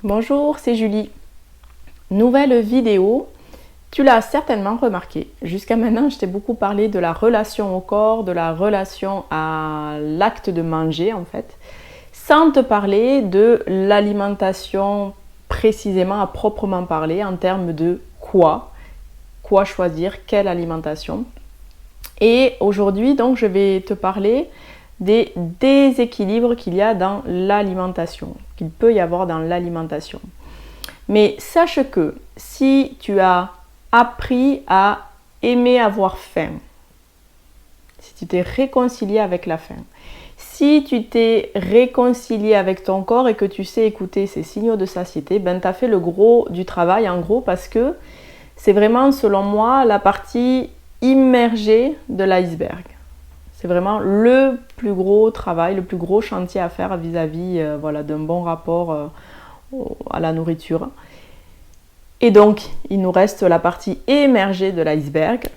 Bonjour, c'est Julie. Nouvelle vidéo. Tu l'as certainement remarqué. Jusqu'à maintenant, je t'ai beaucoup parlé de la relation au corps, de la relation à l'acte de manger en fait, sans te parler de l'alimentation précisément à proprement parler en termes de quoi choisir, quelle alimentation. Et aujourd'hui, donc, je vais te parler des déséquilibres qu'il y a dans l'alimentation, qu'il peut y avoir dans l'alimentation. Mais sache que si tu as appris à aimer avoir faim, si tu t'es réconcilié avec la faim, si tu t'es réconcilié avec ton corps et que tu sais écouter ces signaux de satiété, ben tu as fait le gros du travail en gros, parce que c'est vraiment selon moi la partie immergée de l'iceberg. C'est vraiment le plus gros travail, le plus gros chantier à faire vis-à-vis d'un bon rapport à la nourriture. Et donc, il nous reste la partie émergée de l'iceberg.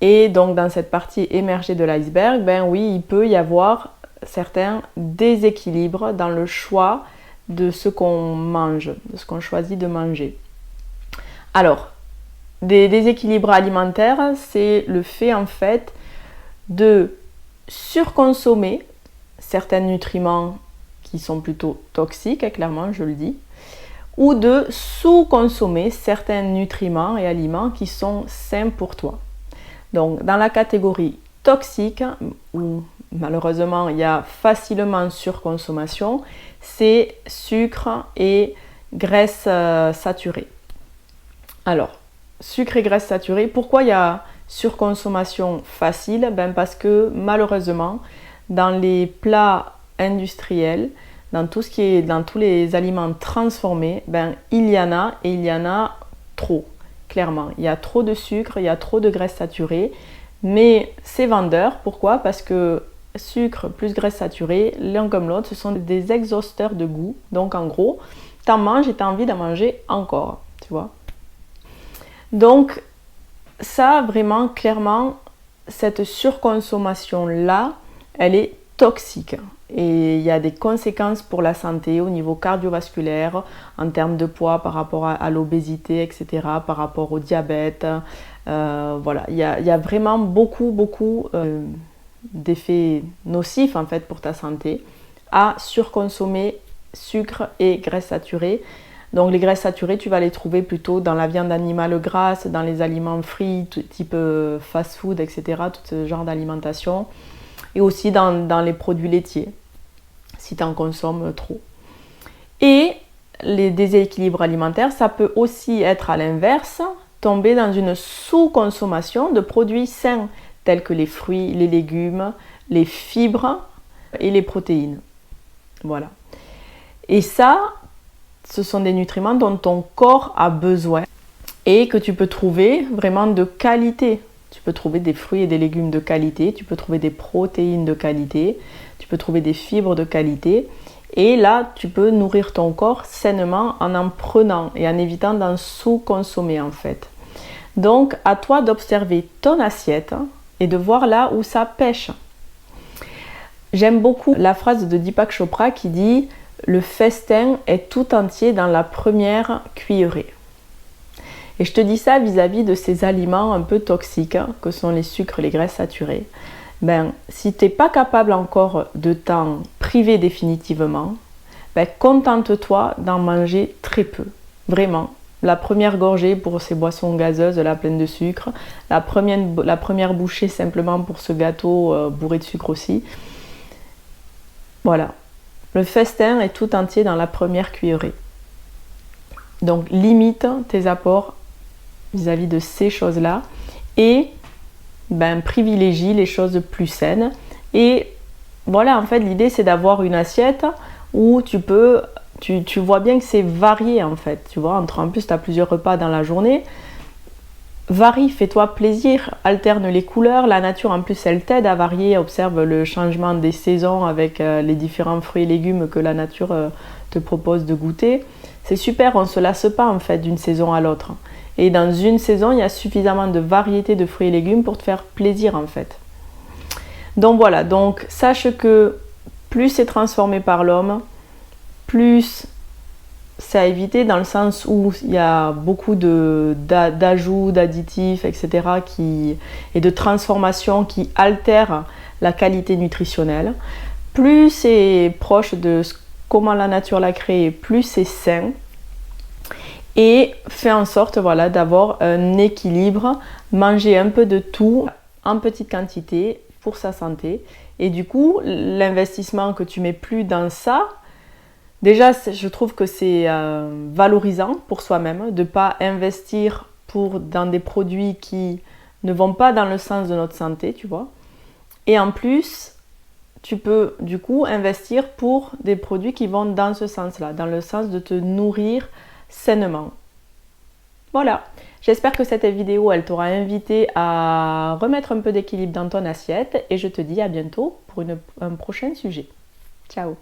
Et donc, dans cette partie émergée de l'iceberg, ben oui, il peut y avoir certains déséquilibres dans le choix de ce qu'on mange, de ce qu'on choisit de manger. Alors, des déséquilibres alimentaires, c'est le fait en fait de surconsommer certains nutriments qui sont plutôt toxiques, clairement je le dis, ou de sous-consommer certains nutriments et aliments qui sont sains pour toi. Donc dans la catégorie toxique, où malheureusement il y a facilement surconsommation, c'est sucre et graisse saturée. Alors, sucre et graisse saturée, pourquoi il y a surconsommation facile? Ben parce que malheureusement, dans les plats industriels, dans tout ce qui est dans tous les aliments transformés, ben il y en a et il y en a trop. Clairement, il y a trop de sucre, il y a trop de graisse saturée, mais c'est vendeur. Pourquoi? Parce que sucre plus graisse saturée, l'un comme l'autre, ce sont des exhausteurs de goût. Donc en gros, t'en manges et t'as envie d'en manger encore, tu vois. Donc ça, vraiment, clairement, cette surconsommation-là, elle est toxique. Et il y a des conséquences pour la santé au niveau cardiovasculaire, en termes de poids par rapport à l'obésité, etc., par rapport au diabète. Voilà, il y a vraiment beaucoup d'effets nocifs en fait pour ta santé à surconsommer sucre et graisse saturée. Donc les graisses saturées, tu vas les trouver plutôt dans la viande animale grasse, dans les aliments frits, type fast-food, etc., tout ce genre d'alimentation. Et aussi dans les produits laitiers, si tu en consommes trop. Et les déséquilibres alimentaires, ça peut aussi être à l'inverse, tomber dans une sous-consommation de produits sains, tels que les fruits, les légumes, les fibres et les protéines. Voilà. Et ça, ce sont des nutriments dont ton corps a besoin et que tu peux trouver vraiment de qualité. Tu peux trouver des fruits et des légumes de qualité, tu peux trouver des protéines de qualité, tu peux trouver des fibres de qualité. Et là, tu peux nourrir ton corps sainement en prenant et en évitant d'en sous-consommer en fait. Donc, à toi d'observer ton assiette et de voir là où ça pêche. J'aime beaucoup la phrase de Deepak Chopra qui dit « Le festin est tout entier dans la première cuillerée ». Et je te dis ça vis-à-vis de ces aliments un peu toxiques, que sont les sucres, les graisses saturées. Ben, si tu n'es pas capable encore de t'en priver définitivement, ben, contente-toi d'en manger très peu. Vraiment. La première gorgée pour ces boissons gazeuses, là, pleines de sucre. La première bouchée simplement pour ce gâteau bourré de sucre aussi. Voilà. Le festin est tout entier dans la première cuillerée. Donc limite tes apports vis-à-vis de ces choses-là et privilégie les choses plus saines. Et voilà, en fait, l'idée c'est d'avoir une assiette où tu vois bien que c'est varié en fait. Tu vois, en plus tu as plusieurs repas dans la journée. Varie, fais-toi plaisir, alterne les couleurs. La nature en plus elle t'aide à varier, observe le changement des saisons avec les différents fruits et légumes que la nature te propose de goûter. C'est super, on ne se lasse pas en fait d'une saison à l'autre. Et dans une saison, il y a suffisamment de variétés de fruits et légumes pour te faire plaisir en fait. Donc voilà, donc sache que plus c'est transformé par l'homme, plus c'est à éviter dans le sens où il y a beaucoup d'ajouts, d'additifs, etc. et de transformations qui altèrent la qualité nutritionnelle. Plus c'est proche de comment la nature l'a créé, plus c'est sain. Et fait en sorte voilà, d'avoir un équilibre, manger un peu de tout en petite quantité pour sa santé. Et du coup, l'investissement que tu mets plus dans ça, déjà, je trouve que c'est valorisant pour soi-même de ne pas investir dans des produits qui ne vont pas dans le sens de notre santé, tu vois. Et en plus, tu peux du coup investir pour des produits qui vont dans ce sens-là, dans le sens de te nourrir sainement. Voilà, j'espère que cette vidéo, elle t'aura invité à remettre un peu d'équilibre dans ton assiette et je te dis à bientôt pour un prochain sujet. Ciao!